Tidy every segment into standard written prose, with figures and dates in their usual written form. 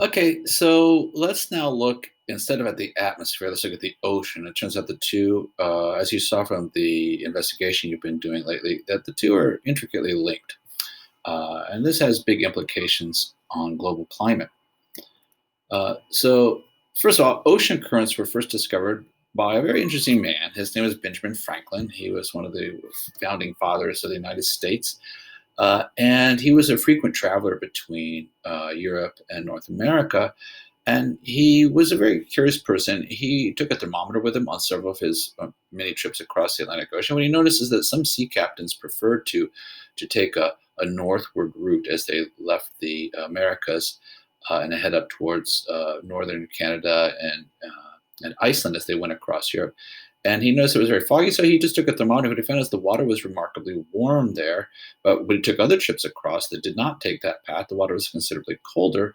Okay, so let's now look instead of at the atmosphere, let's look at the ocean. It turns out the two, as you saw from the investigation you've been doing lately, that the two are intricately linked. And this has big implications on global climate. So, first of all, ocean currents were first discovered by a very interesting man. His name was Benjamin Franklin. He was one of the founding fathers of the United States. And he was a frequent traveler between Europe and North America. And he was a very curious person. He took a thermometer with him on several of his many trips across the Atlantic Ocean. What he noticed is that some sea captains preferred to take a northward route as they left the Americas and head up towards northern Canada and Iceland as they went across Europe. And he noticed it was very foggy, so he just took a thermometer. What he found is the water was remarkably warm there. But when he took other trips across that did not take that path, the water was considerably colder.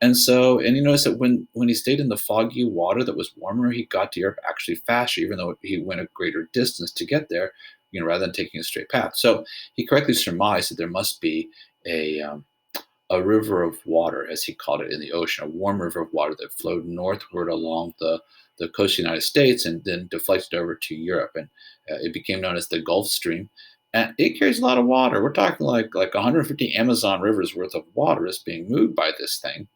And he noticed that when he stayed in the foggy water that was warmer, he got to Europe actually faster, even though he went a greater distance to get there, rather than taking a straight path. So he correctly surmised that there must be a um, a river of water, as he called it, in the ocean, a warm river of water that flowed northward along the coast of the United States and then deflected over to Europe. And it became known as the Gulf Stream. And it carries a lot of water. We're talking like 150 Amazon rivers worth of water is being moved by this thing,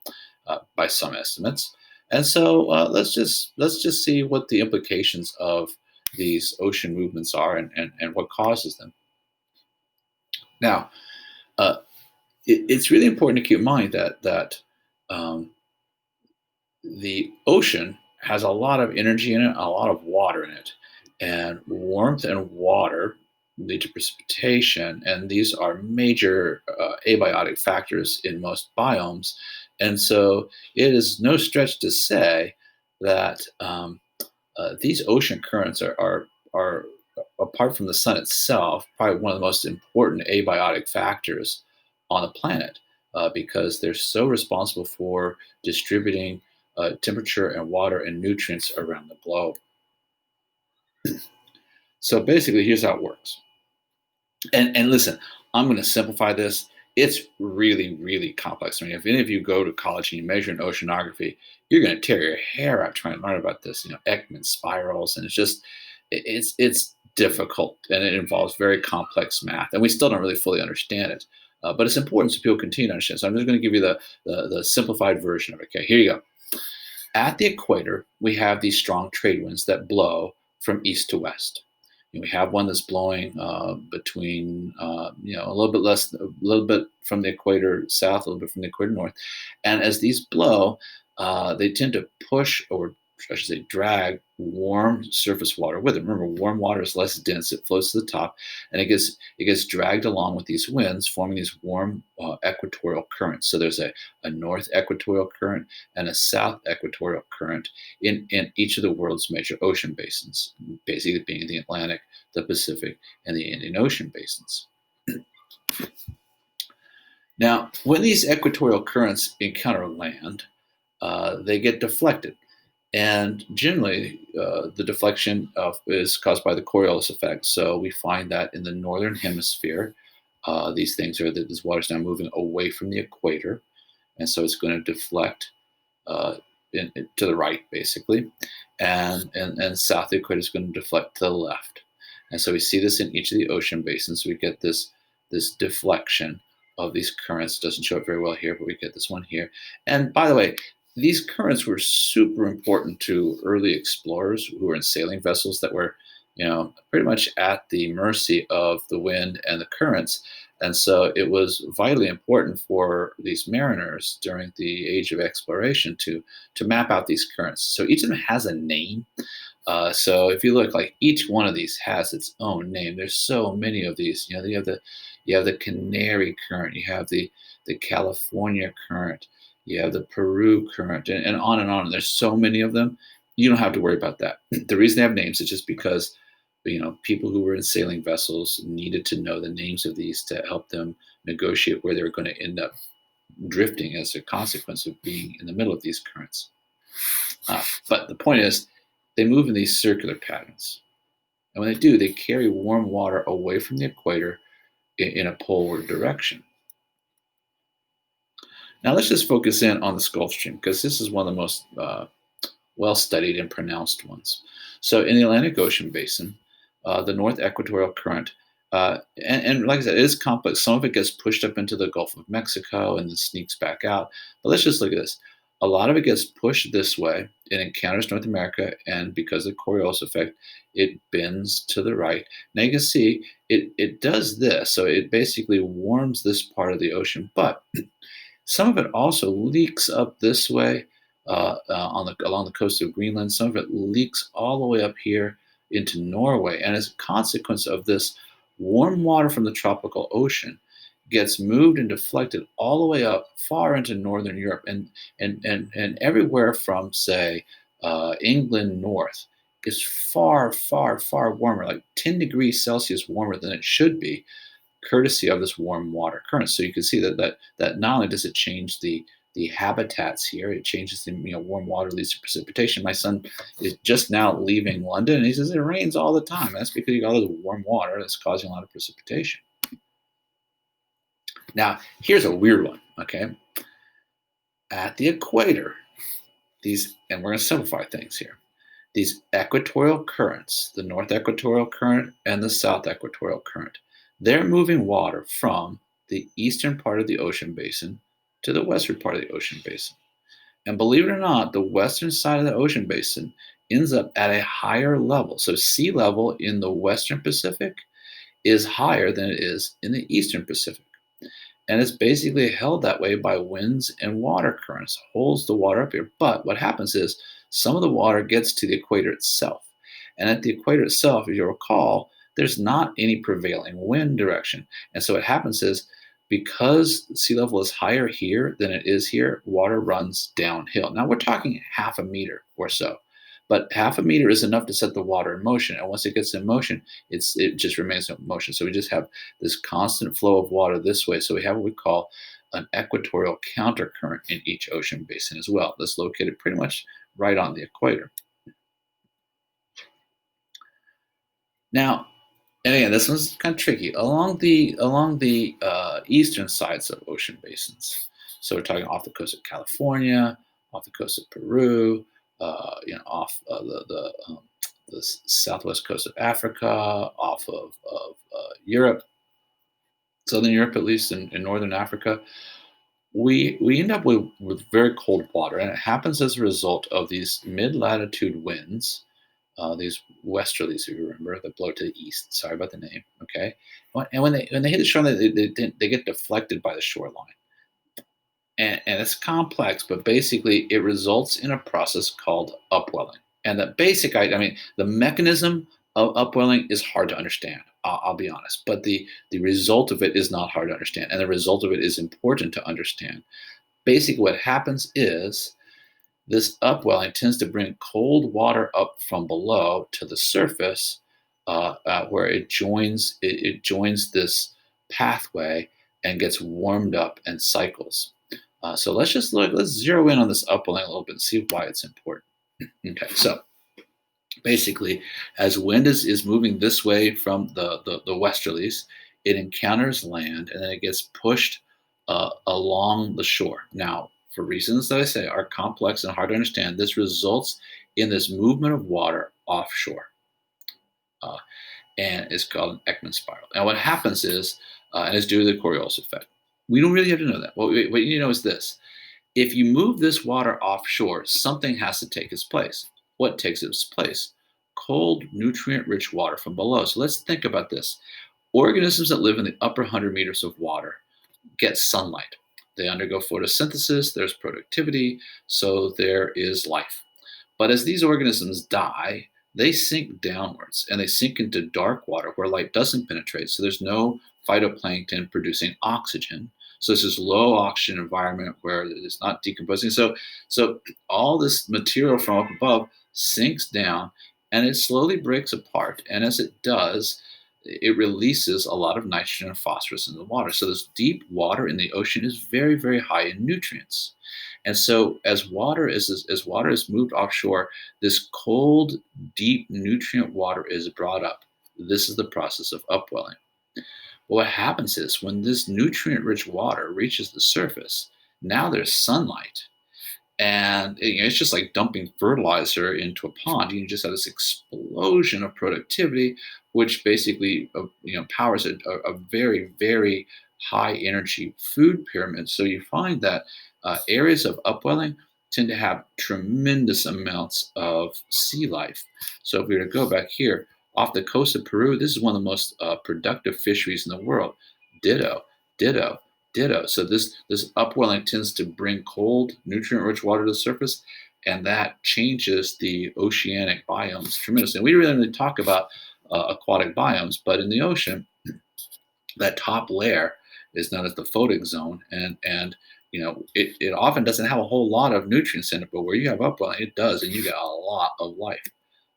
by some estimates. And so let's just see what the implications of these ocean movements are and what causes them. Now, uh, it's really important to keep in mind that um, the ocean has a lot of energy in it, a lot of water in it, and warmth and water lead to precipitation, and these are major abiotic factors in most biomes. And so it is no stretch to say that these ocean currents are apart from the sun itself, probably one of the most important abiotic factors on the planet because they're so responsible for distributing temperature and water and nutrients around the globe. So basically, here's how it works. And listen, I'm going to simplify this. It's really, really complex. I mean, if any of you go to college and you measure in oceanography, you're going to tear your hair out trying to learn about this. Ekman spirals, and it's difficult, and it involves very complex math, and we still don't really fully understand it. But it's important so people continue to understand. So I'm just going to give you the simplified version of it. Okay, here you go. At the equator, we have these strong trade winds that blow from east to west. And we have one that's blowing between, a little bit less, a little bit from the equator south, a little bit from the equator north. And as these blow, they tend to push, or I should say, drag warm surface water with it. Remember, warm water is less dense; it floats to the top, and it gets dragged along with these winds, forming these warm equatorial currents. So there's a north equatorial current and a south equatorial current in each of the world's major ocean basins, basically being the Atlantic, the Pacific, and the Indian Ocean basins. Now, when these equatorial currents encounter land, they get deflected. And generally, the deflection is caused by the Coriolis effect. So we find that in the northern hemisphere, these things are that this water's now moving away from the equator, and so it's going to deflect uh, to the right, basically, and south of the equator is going to deflect to the left. And so we see this in each of the ocean basins. We get this deflection of these currents. It doesn't show up very well here, but we get this one here. And by the way, these currents were super important to early explorers who were in sailing vessels that were, pretty much at the mercy of the wind and the currents. And so it was vitally important for these mariners during the age of exploration to map out these currents. So each of them has a name. So if you look, like each one of these has its own name. There's so many of these. You have the Canary current. You have the California current. You have the Peru current, and on and on. And there's so many of them. You don't have to worry about that. The reason they have names is just because people who were in sailing vessels needed to know the names of these to help them negotiate where they were going to end up drifting as a consequence of being in the middle of these currents. But the point is, they move in these circular patterns. And when they do, they carry warm water away from the equator in a poleward direction. Now let's just focus in on this Gulf Stream because this is one of the most well studied and pronounced ones. So in the Atlantic Ocean basin, the North Equatorial Current, and like I said, it is complex. Some of it gets pushed up into the Gulf of Mexico and then sneaks back out. But let's just look at this. A lot of it gets pushed this way. It encounters North America, and because of the Coriolis effect, it bends to the right. Now you can see it does this. So it basically warms this part of the ocean, but some of it also leaks up this way along the coast of Greenland. Some of it leaks all the way up here into Norway. And as a consequence of this, warm water from the tropical ocean gets moved and deflected all the way up far into northern Europe and everywhere from, say, England north is far, far, far warmer, like 10 degrees Celsius warmer than it should be, courtesy of this warm water current. So you can see that not only does it change the habitats here, it changes the warm water leads to precipitation. My son is just now leaving London, and he says it rains all the time. That's because you got all the warm water that's causing a lot of precipitation. Now, here's a weird one. Okay, at the equator, and we're going to simplify things here. These equatorial currents, the North Equatorial Current and the South Equatorial Current, they're moving water from the eastern part of the ocean basin to the western part of the ocean basin. And believe it or not, the western side of the ocean basin ends up at a higher level. So sea level in the western Pacific is higher than it is in the eastern Pacific. And it's basically held that way by winds and water currents, holds the water up here. But what happens is some of the water gets to the equator itself. And at the equator itself, if you recall, there's not any prevailing wind direction. And so what happens is because sea level is higher here than it is here, water runs downhill. Now we're talking half a meter or so. But half a meter is enough to set the water in motion. And once it gets in motion, it just remains in motion. So we just have this constant flow of water this way. So we have what we call an equatorial countercurrent in each ocean basin as well. That's located pretty much right on the equator. Now, and again, this one's kind of tricky. Along the eastern sides of ocean basins, so we're talking off the coast of California, off the coast of Peru, off the southwest coast of Africa, off of Europe, southern Europe, at least in northern Africa. We end up with very cold water, and it happens as a result of these mid latitude winds, these westerlies, if you remember, that blow to the east. Sorry about the name. Okay, and when they hit the shore, they get deflected by the shoreline, and it's complex, but basically it results in a process called upwelling. And the basic, I mean, the mechanism of upwelling is hard to understand. I'll be honest, but the result of it is not hard to understand, and the result of it is important to understand. Basically, what happens is this upwelling tends to bring cold water up from below to the surface, where it joins this pathway and gets warmed up and cycles. So let's zero in on this upwelling a little bit and see why it's important. Okay, so basically, as wind is moving this way from the westerlies, it encounters land and then it gets pushed along the shore. Now, for reasons that I say are complex and hard to understand, this results in this movement of water offshore. Uh, and it's called an Ekman spiral. And what happens is, and it's due to the Coriolis effect. We don't really have to know that. What you need to know is this. If you move this water offshore, something has to take its place. What takes its place? Cold, nutrient-rich water from below. So let's think about this. Organisms that live in the upper 100 meters of water get sunlight. They undergo photosynthesis, there's productivity, so there is life. But as these organisms die, they sink downwards and they sink into dark water where light doesn't penetrate. So there's no phytoplankton producing oxygen. So this is low oxygen environment where it's not decomposing. So all this material from up above sinks down and it slowly breaks apart. And as it does, it releases a lot of nitrogen and phosphorus in the water. So this deep water in the ocean is very, very high in nutrients. And so as water is moved offshore, this cold, deep nutrient water is brought up. This is the process of upwelling. What happens is when this nutrient-rich water reaches the surface, Now there's sunlight. And it's just like dumping fertilizer into a pond. You just have this explosion of productivity, which basically powers a very, very high energy food pyramid. So you find that areas of upwelling tend to have tremendous amounts of sea life. So if we were to go back here off the coast of Peru, this is one of the most productive fisheries in the world. Ditto, ditto, ditto. So this upwelling tends to bring cold, nutrient-rich water to the surface, and that changes the oceanic biomes tremendously. And we really only talk about aquatic biomes, but in the ocean, that top layer is known as the photic zone, and it often doesn't have a whole lot of nutrients in it, but where you have upwelling, it does, and you get a lot of life.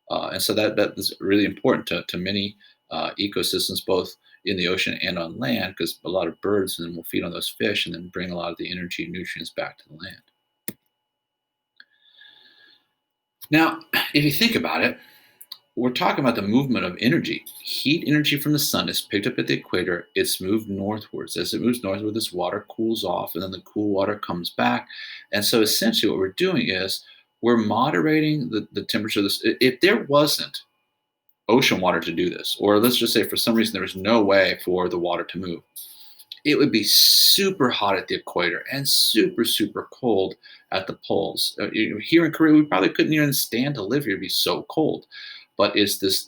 And so that is really important to many ecosystems, both in the ocean and on land, because a lot of birds then will feed on those fish and then bring a lot of the energy and nutrients back to the land. Now, if you think about it, we're talking about the movement of energy. Heat energy from the sun is picked up at the equator. It's moved northwards. As it moves northward, this water cools off, and then the cool water comes back. And so essentially what we're doing is we're moderating the temperature of this. If there wasn't ocean water to do this, or let's just say for some reason there was no way for the water to move, it would be super hot at the equator and super, super cold at the poles. Here in Korea, we probably couldn't even stand to live here; it'd be so cold. But it's this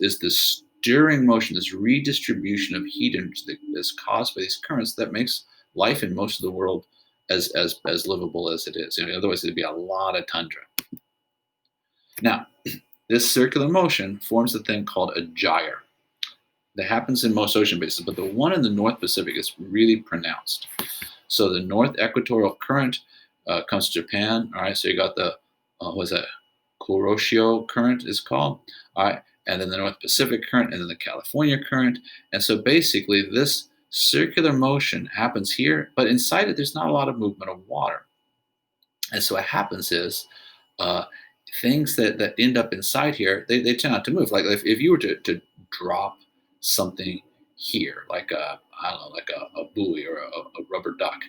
stirring motion, this redistribution of heat energy that is caused by these currents that makes life in most of the world as livable as it is. Otherwise, it'd be a lot of tundra. Now, this circular motion forms a thing called a gyre that happens in most ocean basins, but the one in the North Pacific is really pronounced. So the North Equatorial Current comes to Japan. All right, so you got the what's that? Kuroshio Current is called. All right, and then the North Pacific Current, and then the California Current. And so basically, this circular motion happens here, but inside it, there's not a lot of movement of water. And so what happens is uh, things that end up inside here, they tend not to move. Like if you were to drop something here, like I don't know, like a buoy or a rubber duck,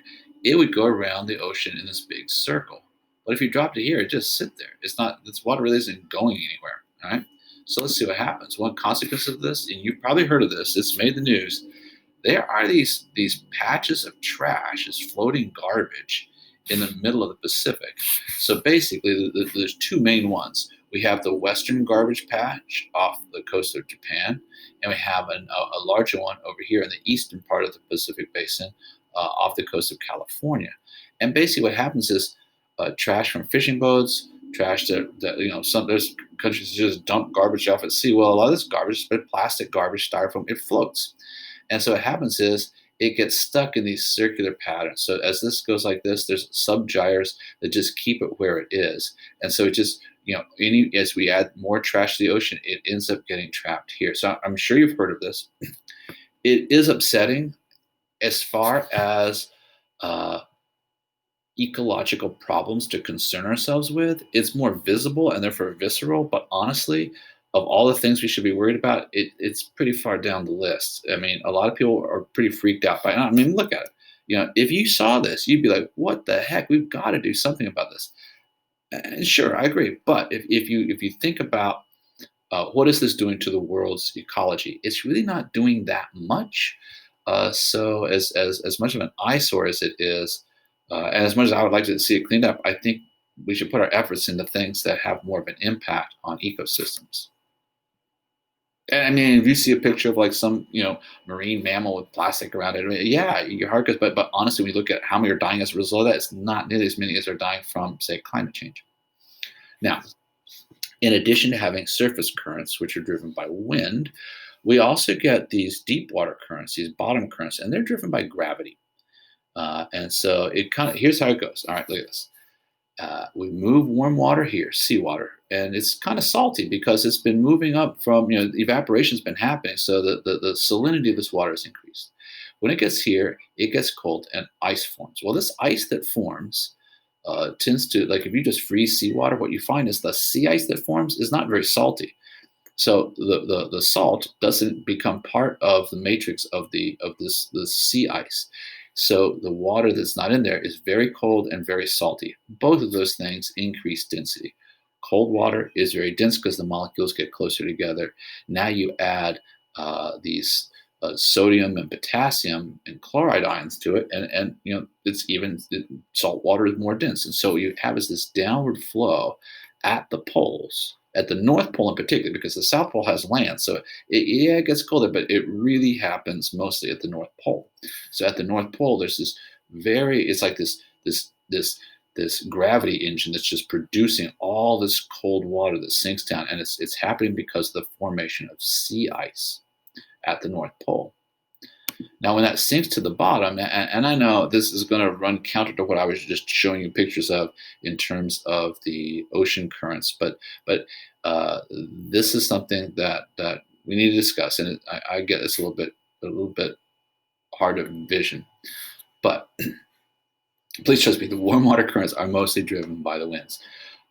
it would go around the ocean in this big circle. But if you dropped it here, it just sit there. It's not. This water really isn't going anywhere. All right. So let's see what happens. One consequence of this, and you've probably heard of this. It's made the news. There are these patches of trash, this floating garbage in the middle of the Pacific. So basically, there's two main ones. We have the western garbage patch off the coast of Japan, and we have a larger one over here in the eastern part of the Pacific Basin off the coast of California. And basically, what happens is trash from fishing boats, trash that there's countries that just dump garbage off at sea. Well, a lot of this garbage, but plastic garbage, styrofoam, it floats. And so what happens is it gets stuck in these circular patterns. So as this goes like this, there's subgyres that just keep it where it is. And so it just, as we add more trash to the ocean, it ends up getting trapped here. So I'm sure you've heard of this. It is upsetting as far as ecological problems to concern ourselves with. It's more visible and therefore visceral, but honestly, of all the things we should be worried about, it's pretty far down the list. I mean, a lot of people are pretty freaked out by it. I mean, look at it. If you saw this, you'd be like, what the heck? We've got to do something about this. And sure, I agree. But if you think about what is this doing to the world's ecology, it's really not doing that much. So as much of an eyesore as it is, and as much as I would like to see it cleaned up, I think we should put our efforts into things that have more of an impact on ecosystems. And I mean, if you see a picture of like some, marine mammal with plastic around it, I mean, yeah, your heart goes. But honestly, when you look at how many are dying as a result of that, it's not nearly as many as are dying from, say, climate change. Now, in addition to having surface currents, which are driven by wind, we also get these deep water currents, these bottom currents, and they're driven by gravity. And so here's how it goes. All right, look at this. We move warm water here, seawater, and it's kind of salty because it's been moving up from, evaporation's been happening. So the salinity of this water is increased. When it gets here, it gets cold and ice forms. Well, this ice that forms tends to, like if you just freeze seawater, what you find is the sea ice that forms is not very salty. So the salt doesn't become part of the matrix of the sea ice. So the water that's not in there is very cold and very salty. Both of those things increase density. Cold water is very dense because the molecules get closer together. Now you add these sodium and potassium and chloride ions to it, and it's even salt water is more dense, and so you have is this downward flow at the poles, at the North Pole in particular, because the South Pole has land, so yeah, it gets colder, but it really happens mostly at the North Pole. So at the North Pole, there's this it's like this gravity engine that's just producing all this cold water that sinks down, and it's happening because of the formation of sea ice at the North Pole. Now, when that sinks to the bottom, and I know this is going to run counter to what I was just showing you pictures of in terms of the ocean currents, this is something that we need to discuss, and I get it's a little bit hard to envision, but please trust me, the warm water currents are mostly driven by the winds.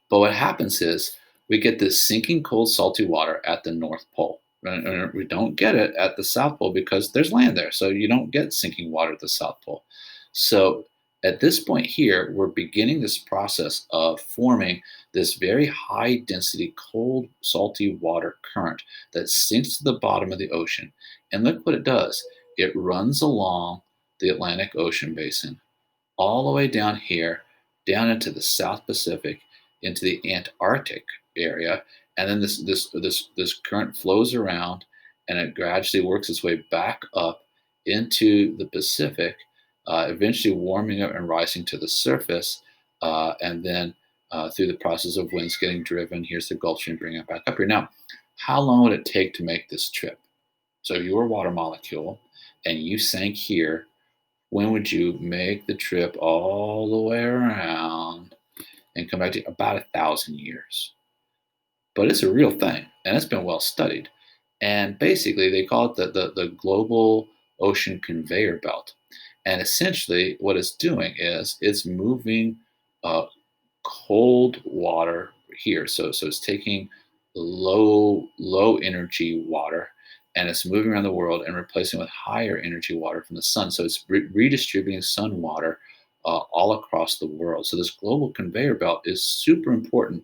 But what happens is we get this sinking cold, salty water at the North Pole. And we don't get it at the South Pole because there's land there. So you don't get sinking water at the South Pole. So at this point here, we're beginning this process of forming this very high density, cold, salty water current that sinks to the bottom of the ocean. And look what it does it runs along the Atlantic Ocean basin all the way down here, down into the South Pacific, into the Antarctic area, and then this current flows around, and it gradually works its way back up into the Pacific, eventually warming up and rising to the surface, and then through the process of winds getting driven, here's the Gulf Stream bringing it back up here. Now, how long would it take to make this trip? So you were a water molecule, and you sank here. When would you make the trip all the way around and come back to about 1,000 years? But it's a real thing, and it's been well studied. And basically, they call it the global ocean conveyor belt. And essentially, what it's doing is it's moving uh, cold water here. So it's taking low energy water, and it's moving around the world and replacing with higher energy water from the sun. So it's redistributing sun water all across the world. So this global conveyor belt is super important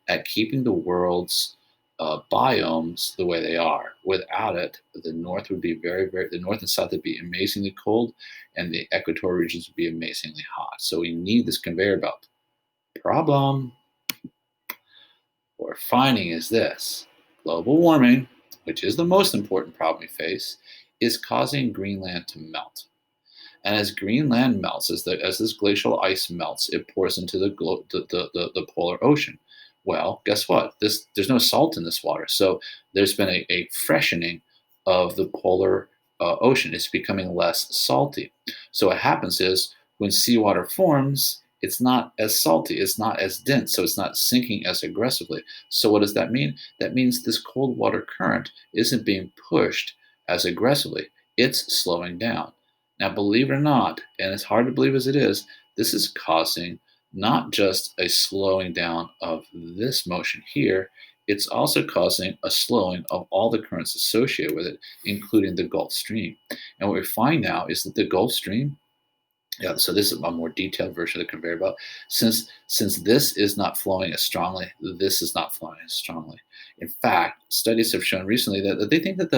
at keeping the world's biomes the way they are. Without it, the north would be the north and south would be amazingly cold, and the equatorial regions would be amazingly hot. So we need this conveyor belt. Problem we're finding is this: global warming, which is the most important problem we face, is causing Greenland to melt. And as Greenland melts, as this glacial ice melts, it pours into the polar ocean. Well, guess what? There's no salt in this water, so there's been a freshening of the polar ocean. It's becoming less salty. So what happens is when seawater forms, it's not as salty, it's not as dense, so it's not sinking as aggressively. So what does that mean? That means this cold water current isn't being pushed as aggressively. It's slowing down. Now, believe it or not, and as hard to believe as it is, this is causing not just a slowing down of this motion here, it's also causing a slowing of all the currents associated with it, including the Gulf Stream. And what we find now is that the Gulf Stream, yeah, so this is a more detailed version of the conveyor belt. Since this is not flowing as strongly, this is not flowing as strongly. In fact, studies have shown recently that they think that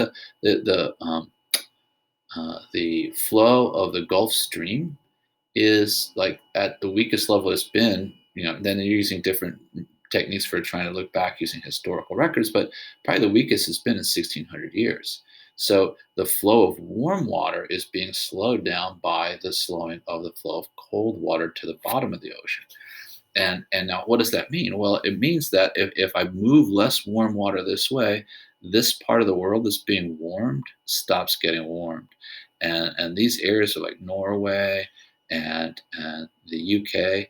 the flow of the Gulf Stream is like at the weakest level it's been. Then they're using different techniques for trying to look back using historical records, but probably the weakest has been in 1,600 years. So the flow of warm water is being slowed down by the slowing of the flow of cold water to the bottom of the ocean. And now what does that mean? Well, it means that if I move less warm water this way, this part of the world that's being warmed stops getting warmed. And these areas are like Norway and the UK,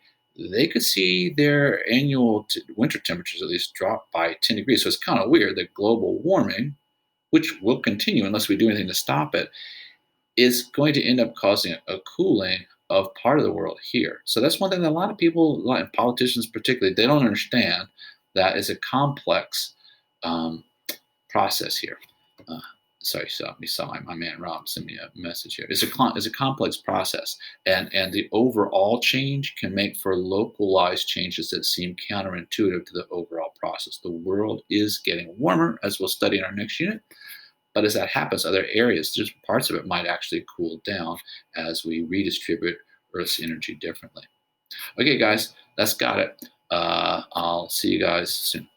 they could see their annual winter temperatures at least drop by 10 degrees. So it's kind of weird that global warming, which will continue unless we do anything to stop it, is going to end up causing a cooling of part of the world here. So that's one thing that a lot of people, politicians particularly, they don't understand that is a complex um, process here. Uh, sorry, saw my man Rob send me a message here. It's a complex process, and the overall change can make for localized changes that seem counterintuitive to the overall process. The world is getting warmer, as we'll study in our next unit. But as that happens, other areas, just parts of it might actually cool down as we redistribute Earth's energy differently. Okay, guys, that's got it. I'll see you guys soon.